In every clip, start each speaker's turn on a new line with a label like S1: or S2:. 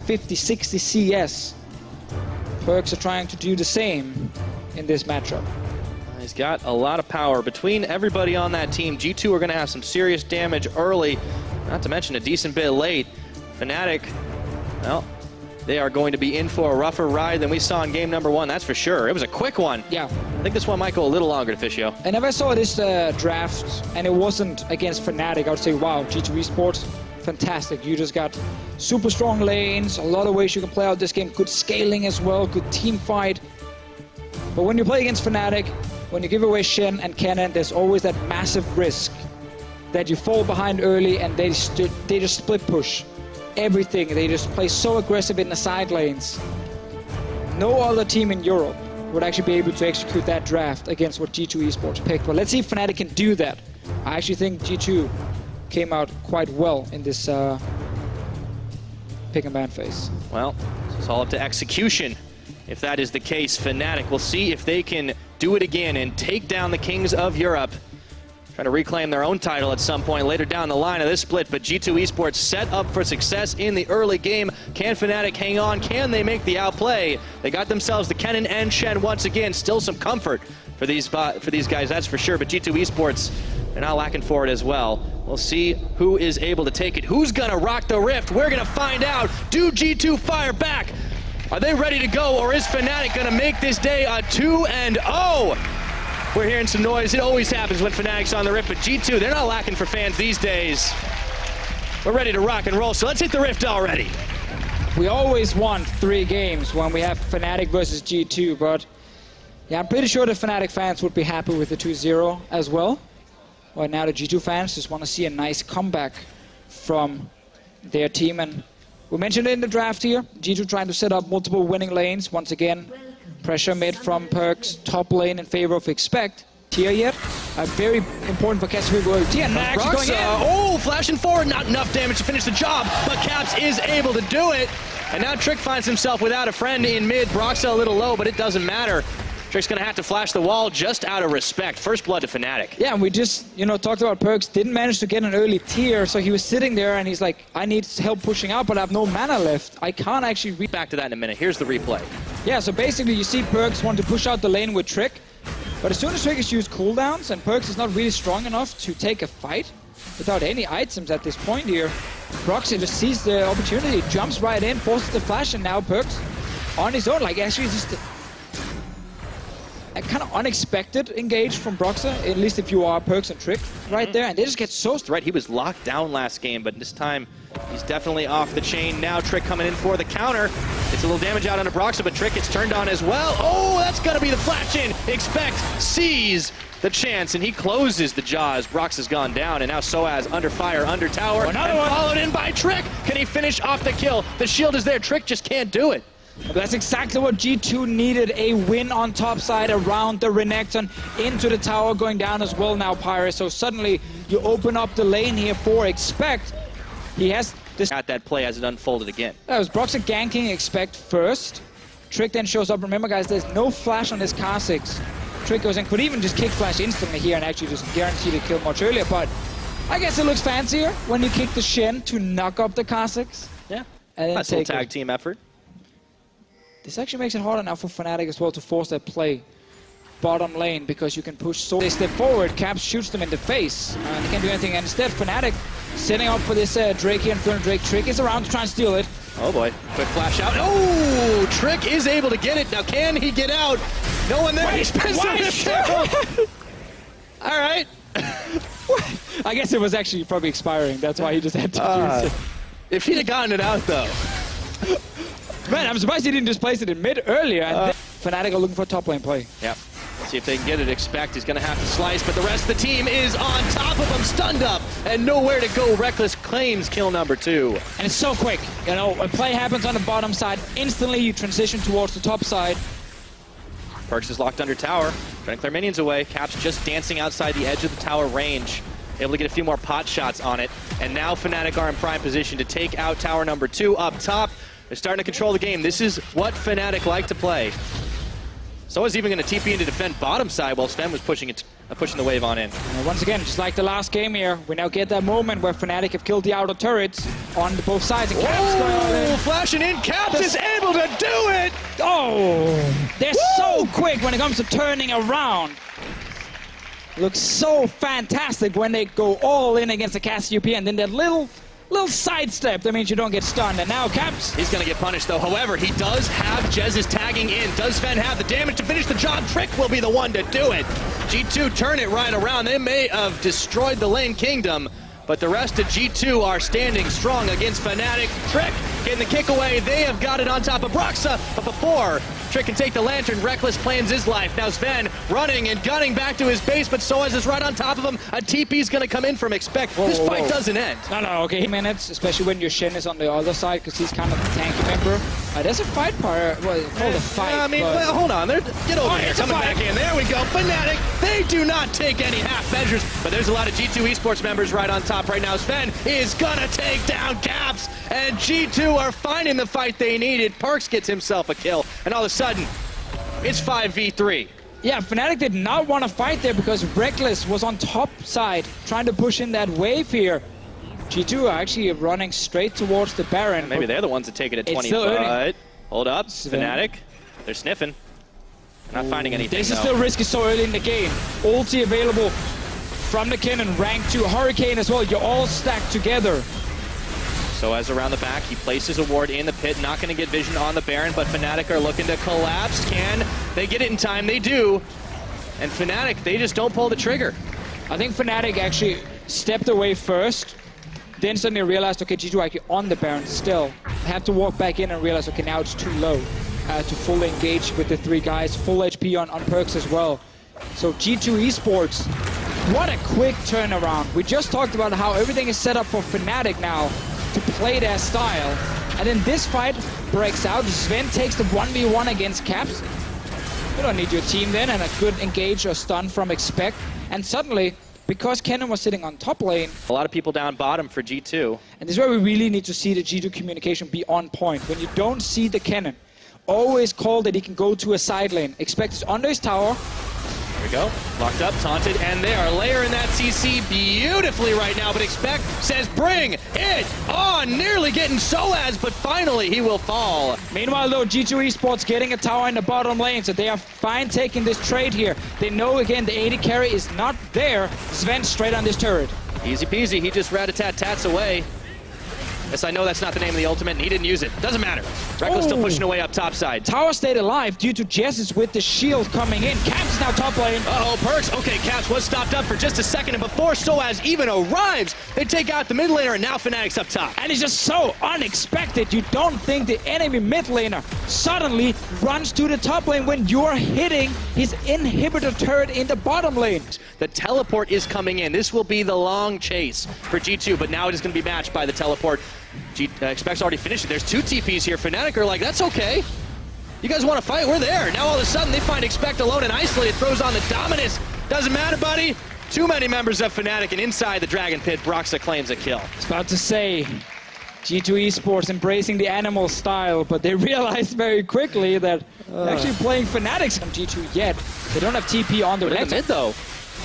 S1: 50, 60 CS. Perkz are trying to do the same in this matchup.
S2: He's got a lot of power. Between everybody on that team, G2 are going to have some serious damage early, not to mention a decent bit late. Fnatic, well, they are going to be in for a rougher ride than we saw in game number 1, that's for sure. It was a quick one.
S1: Yeah.
S2: I think this one might go a little longer, Officio.
S1: And if I saw this draft and it wasn't against Fnatic, I would say, wow, G2 Esports, fantastic. You just got super strong lanes, a lot of ways you can play out this game, good scaling as well, good team fight. But when you play against Fnatic, when you give away Shen and Cannon, there's always that massive risk that you fall behind early and they just split push everything. They just play so aggressive in the side lanes. No other team in Europe would actually be able to execute that draft against what G2 Esports picked. But let's see if Fnatic can do that. I actually think G2 came out quite well in this pick and ban phase.
S2: Well, it's all up to execution. If that is the case, Fnatic will see if they can do it again and take down the Kings of Europe. Trying to reclaim their own title at some point later down the line of this split, but G2 Esports set up for success in the early game. Can Fnatic hang on? Can they make the outplay? They got themselves the Kennen and Shen once again. Still some comfort for these guys, that's for sure, but G2 Esports, they're not lacking for it as well. We'll see who is able to take it. Who's gonna rock the rift? We're gonna find out. Do G2 fire back? Are they ready to go, or is Fnatic gonna make this day a 2-0? We're hearing some noise. It always happens when Fnatic's on the rift, but G2, they're not lacking for fans these days. We're ready to rock and roll, so let's hit the rift already.
S1: We always want 3 games when we have Fnatic versus G2, but yeah, I'm pretty sure the Fnatic fans would be happy with the 2-0 as well. Right now the G2 fans just want to see a nice comeback from their team, and we mentioned it in the draft here, G2 trying to set up multiple winning lanes. Once again, pressure mid from Perkz, top lane in favor of Expect. Tier yet, very important for Cassidy World. Tier actually going in.
S2: Oh, flashing forward, not enough damage to finish the job, but Caps is able to do it. And now Trick finds himself without a friend in mid. Broxa a little low, but it doesn't matter. Trick's gonna have to flash the wall just out of respect. First blood to Fnatic.
S1: Yeah, and we just, talked about Perkz, didn't manage to get an early tier, so he was sitting there and he's like, I need help pushing out, but I have no mana left. I can't actually read.
S2: Back to that in a minute. Here's the replay.
S1: Yeah, so basically you see Perkz want to push out the lane with Trick, but as soon as Trick has used cooldowns and Perkz is not really strong enough to take a fight without any items at this point here, Broxa just sees the opportunity, jumps right in, forces the flash, and now Perkz on his own, like actually just a kind of unexpected engage from Broxa, at least if you are Perkz and Trick right there, and they just get so
S2: right. He was locked down last game, but this time he's definitely off the chain. Now Trick coming in for the counter. It's a little damage out onto Broxa, but Trick gets turned on as well. Oh, that's gonna be the flash in. Expect sees the chance, and he closes the jaws. Broxa's gone down, and now Soaz under fire, under tower, and followed in by Trick. Can he finish off the kill? The shield is there. Trick just can't do it.
S1: That's exactly what G2 needed, a win on top side around the Renekton, into the tower, going down as well now, Pyrus. So suddenly you open up the lane here for Expect. He has this
S2: at that play as it unfolded again.
S1: That was Broxa ganking Expect first. Trick then shows up. Remember guys, there's no flash on this Kha'Zix. Trick goes in, could even just kick flash instantly here and actually just guarantee the kill much earlier, but I guess it looks fancier when you kick the Shen to knock up the Kha'Zix.
S2: Yeah,
S1: and
S2: nice little tag team effort.
S1: This actually makes it harder now for Fnatic as well to force that play bottom lane, because you can push so they step forward, Caps shoots them in the face, and they can't do anything, and instead Fnatic setting up for this Drake here, and Drake. Trick is around to try and steal it.
S2: Oh boy, quick flash out. Oh, Trick is able to get it. Now can he get out? No one there. He spins the All right.
S1: I guess it was actually probably expiring. That's why he just had to use it.
S2: If he'd have gotten it out though.
S1: Man, I'm surprised he didn't just place it in mid earlier. And Fnatic are looking for a top lane play.
S2: Yep. See if they can get it. Expect he's going to have to slice, but the rest of the team is on top of him, stunned up, and nowhere to go. Reckless claims kill number 2.
S1: And it's so quick. A play happens on the bottom side. Instantly, you transition towards the top side.
S2: Perkz is locked under tower, trying to clear minions away. Caps just dancing outside the edge of the tower range, able to get a few more pot shots on it. And now Fnatic are in prime position to take out tower number 2 up top. They're starting to control the game. This is what Fnatic like to play. So is even going to TP in to defend bottom side while Sven was pushing the wave on in.
S1: And once again, just like the last game here, we now get that moment where Fnatic have killed the outer turrets on both sides. And Caps going all in.
S2: Flashing in, Caps is able to do it!
S1: Oh, they're so quick when it comes to turning around. Looks so fantastic when they go all in against the Cassiopeia, and then that little sidestep that means you don't get stunned. And now Caps,
S2: he's gonna get punished though. However, he does have Jez's tagging in. Does Sven have the damage to finish the job? Trick will be the one to do it. G2 turn it right around. They may have destroyed the lane kingdom, but the rest of G2 are standing strong against Fnatic. Trick getting the kick away. They have got it on top of Broxa, but before Trick can take the lantern, Reckless claims his life. Now Sven running and gunning back to his base, but Soaz is right on top of him. A TP's gonna come in from Expect. This fight doesn't end.
S1: No, okay, minutes, especially when your Shen is on the other side, because he's kind of the tanky member. There's a fight part, well, called a fight.
S2: I mean, well, hold on, get over here, coming back in. There we go, Fnatic, they do not take any half measures, but there's a lot of G2 esports members right on top right now. Sven is gonna take down Caps, and G2 are finding the fight they needed. Perks gets himself a kill, and all of a sudden, it's 5v3.
S1: Yeah, Fnatic did not want to fight there because Reckless was on top side, trying to push in that wave here. G2 are actually running straight towards the Baron.
S2: Maybe they're the ones that take it at 20, but hold up, Fnatic, they're sniffing. Not finding anything,
S1: This is still risky so early in the game. Ulti available from the Cannon, rank 2, Hurricane as well, you're all stacked together.
S2: So as around the back, he places a ward in the pit, not going to get vision on the Baron, but Fnatic are looking to collapse. Can they get it in time? They do. And Fnatic, they just don't pull the trigger.
S1: I think Fnatic actually stepped away first, then suddenly realized, okay, G2 actually on the Baron still. Have to walk back in and realize, okay, now it's too low to fully engage with the 3 guys. Full HP on Perks as well. So G2 esports, what a quick turnaround. We just talked about how everything is set up for Fnatic now to play their style. And then this fight breaks out. Sven takes the 1v1 against Caps. You don't need your team then, and a good engage or stun from Expect. And suddenly, because Kennen was sitting on top lane,
S2: a lot of people down bottom for G2. And
S1: this is where we really need to see the G2 communication be on point. When you don't see the Kennen, always call that he can go to a side lane. Expect is under his tower.
S2: There we go, locked up, taunted, and they are layering that CC beautifully right now, but Expect says bring it on, nearly getting Soaz, but finally he will fall.
S1: Meanwhile though, G2 esports getting a tower in the bottom lane, so they are fine taking this trade here. They know again the AD carry is not there. Sven straight on this turret.
S2: Easy peasy, he just rat-a-tat-tats away. Yes, I know that's not the name of the ultimate, and he didn't use it. Doesn't matter. Reckless still pushing away up top side.
S1: Tower stayed alive due to Jess with the shield coming in. Caps is now top lane.
S2: Uh-oh, Perks. Okay, Caps was stopped up for just a second, and before Soaz even arrives, they take out the mid laner, and now Fnatic's up top.
S1: And it's just so unexpected. You don't think the enemy mid laner suddenly runs to the top lane when you're hitting his inhibitor turret in the bottom lane.
S2: The teleport is coming in. This will be the long chase for G2, but now it is going to be matched by the teleport. Expect's already finished it. There's 2 TPs here. Fnatic are like, that's okay. You guys want to fight? We're there. Now all of a sudden they find Expect alone and isolated. Throws on the Dominus. Doesn't matter, buddy. Too many members of Fnatic, and inside the Dragon Pit, Broxa claims a kill.
S1: I was about to say, G2 esports embracing the animal style, but they realized very quickly that actually playing Fnatic's on G2 yet. They don't have TP on the
S2: mid though.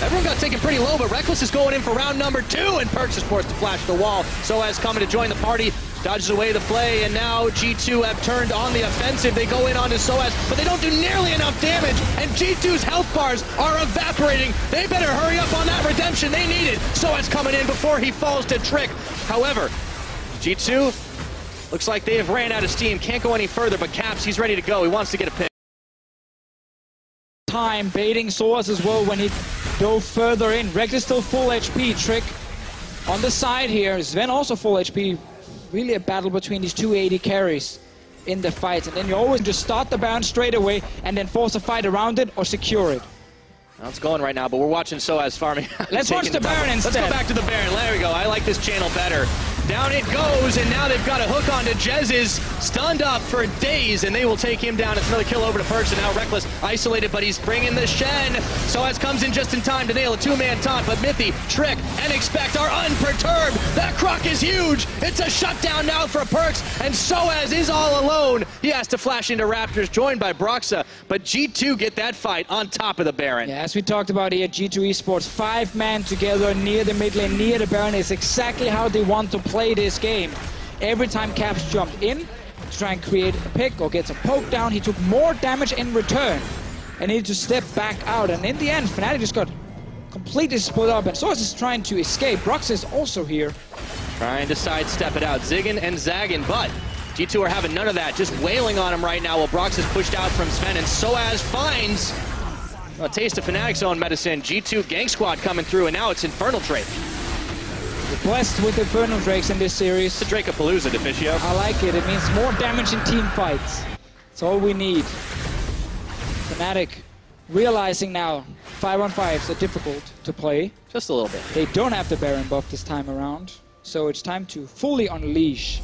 S2: Everyone got taken pretty low, but Reckless is going in for round number 2, and Perks is forced to flash the wall. Soaz coming to join the party, dodges away the play, and now G2 have turned on the offensive. They go in onto Soaz, but they don't do nearly enough damage, and G2's health bars are evaporating. They better hurry up on that redemption. They need it. Soaz coming in before he falls to Trick. However, G2 looks like they have ran out of steam. Can't go any further, but Caps, he's ready to go. He wants to get a pick.
S1: Time baiting Soaz as well when he dove further in. Reckless still full HP. Trick on the side here. Sven also full HP. Really a battle between these 2 AD carries in the fight. And then you always just start the Baron straight away and then force a fight around it or secure it.
S2: Well, it's going right now, but we're watching Soaz farming.
S1: Let's watch the Baron instead.
S2: Let's go back to the Baron. There we go. I like this channel better. Down it goes, and now they've got a hook onto Jez's, stunned up for days, and they will take him down. It's another kill over to Perks, and now Reckless isolated, but he's bringing the Shen. Soaz comes in just in time to nail a two-man taunt, but Mithy, Trick, and Expect are unperturbed. That Croc is huge. It's a shutdown now for Perks, and Soaz is all alone. He has to flash into Raptors, joined by Broxa, but G2 get that fight on top of the Baron.
S1: Yeah, as we talked about here, G2 Esports, 5 men together near the mid lane, near the Baron is exactly how they want to play this game. Every time Caps jumped in to try and create a pick or get some poke down, he took more damage in return and needed to step back out. And in the end, Fnatic just got completely split up, and Soaz is trying to escape. Brox is also here.
S2: Trying to sidestep it out, zigging and zagging, but G2 are having none of that, just wailing on him right now while Brox is pushed out from Sven, and Soaz finds a taste of Fnatic's own medicine. G2 Gang Squad coming through, and now it's Infernal Drake.
S1: We're blessed with Infernal Drakes in this series.
S2: It's a Drake-a-Palooza, Deficio.
S1: I like it. It means more damage in team fights. That's all we need. Fnatic realizing now 5-on-5s are difficult to play.
S2: Just a little bit.
S1: They don't have the Baron buff this time around, so it's time to fully unleash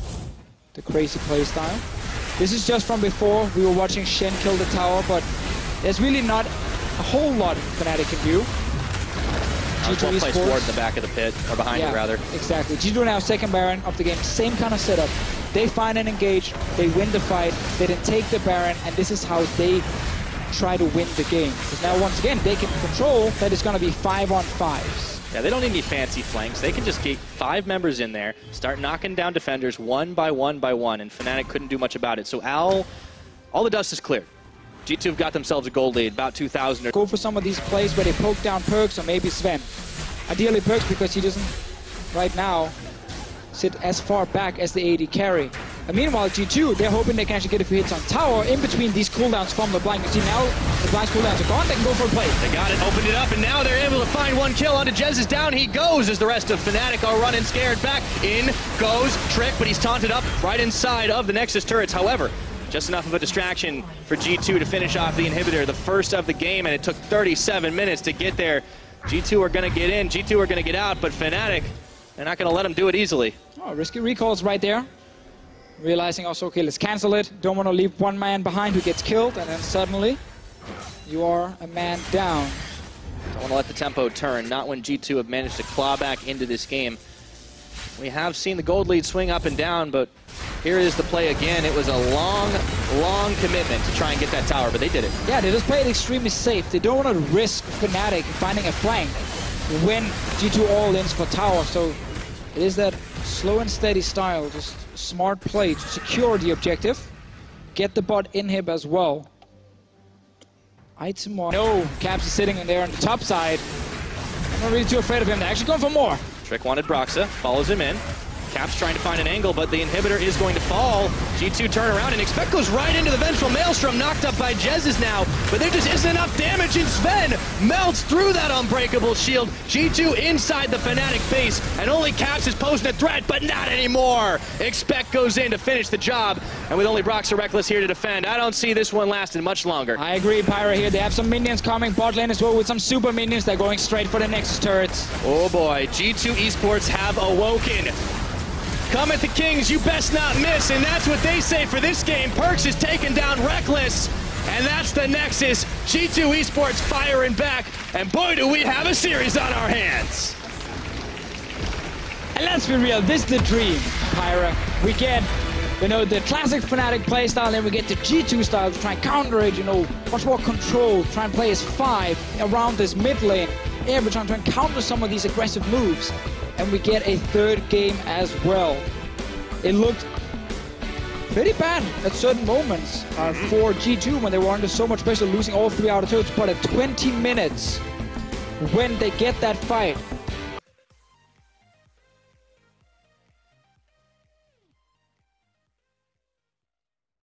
S1: the crazy playstyle. This is just from before. We were watching Shen kill the tower, but there's really not a whole lot Fnatic can do.
S2: G2 plays forward in the back of the pit, or behind it rather.
S1: Exactly. G2 now second Baron of the game, same kind of setup. They find and engage, they win the fight, they then take the Baron, and this is how they try to win the game. Because now once again, they can control that it's going to be 5-on-5s.
S2: Yeah, they don't need any fancy flanks. They can just get 5 members in there, start knocking down defenders one by one by one, and Fnatic couldn't do much about it. So all the dust is cleared. G2 have got themselves a gold lead, about 2,000.
S1: Go for some of these plays where they poke down Perks or maybe Sven. Ideally Perks, because he doesn't, right now, sit as far back as the AD carry. And meanwhile, G2, they're hoping they can actually get a few hits on tower in between these cooldowns from LeBlanc. You see now, LeBlanc's cooldowns are gone, they can go for a play.
S2: They got it, opened it up, and now they're able to find one kill onto Jez is down. He goes as the rest of Fnatic are running scared back. In goes Trick, but he's taunted up right inside of the Nexus turrets. However, just enough of a distraction for G2 to finish off the inhibitor, the first of the game, and it took 37 minutes to get there. G2 are going to get in, G2 are going to get out, but Fnatic, they're not going to let them do it easily.
S1: Oh, risky recalls right there. Realizing also, okay, let's cancel it. Don't want to leave one man behind who gets killed, and then suddenly you are a man down.
S2: Don't want to let the tempo turn, not when G2 have managed to claw back into this game. We have seen the gold lead swing up and down, but here is the play again. It was a long, long commitment to try and get that tower, but they did it.
S1: Yeah, they just played extremely safe. They don't want to risk Fnatic finding a flank when G2 all-ins for tower, so it is that slow and steady style, just smart play to secure the objective, get the bot inhib as well. Item one. No, Caps is sitting in there on the top side. I'm not really too afraid of him. They're actually going for more.
S2: Trick wanted Broxa, follows him in. Caps trying to find an angle, but the inhibitor is going to fall. G2 turn around, and Expect goes right into the Vengeful Maelstrom, knocked up by Jez's now, but there just isn't enough damage, and Sven melts through that unbreakable shield. G2 inside the Fnatic base, and only Caps is posing a threat, but not anymore. Expect goes in to finish the job, and with only Broxa Reckless here to defend, I don't see this one lasting much longer.
S1: I agree, Pyra here. They have some minions coming, bot lane as well with some super minions. They're going straight for the Nexus turrets.
S2: Oh boy, G2 Esports have awoken. Come at the Kings, you best not miss, and that's what they say for this game. Perks is taking down Reckless, and that's the Nexus. G2 Esports firing back, and boy do we have a series on our hands.
S1: And let's be real, this is the dream, Pyra. We get, the classic Fnatic playstyle, and then we get the G2 style to try and counter it, much more control, try and play as 5 around this mid lane. Yeah, we're trying to counter some of these aggressive moves. And we get a third game as well. It looked pretty bad at certain moments for G2 when they were under so much pressure, losing all 3 outer turrets. But at 20 minutes, when they get that fight,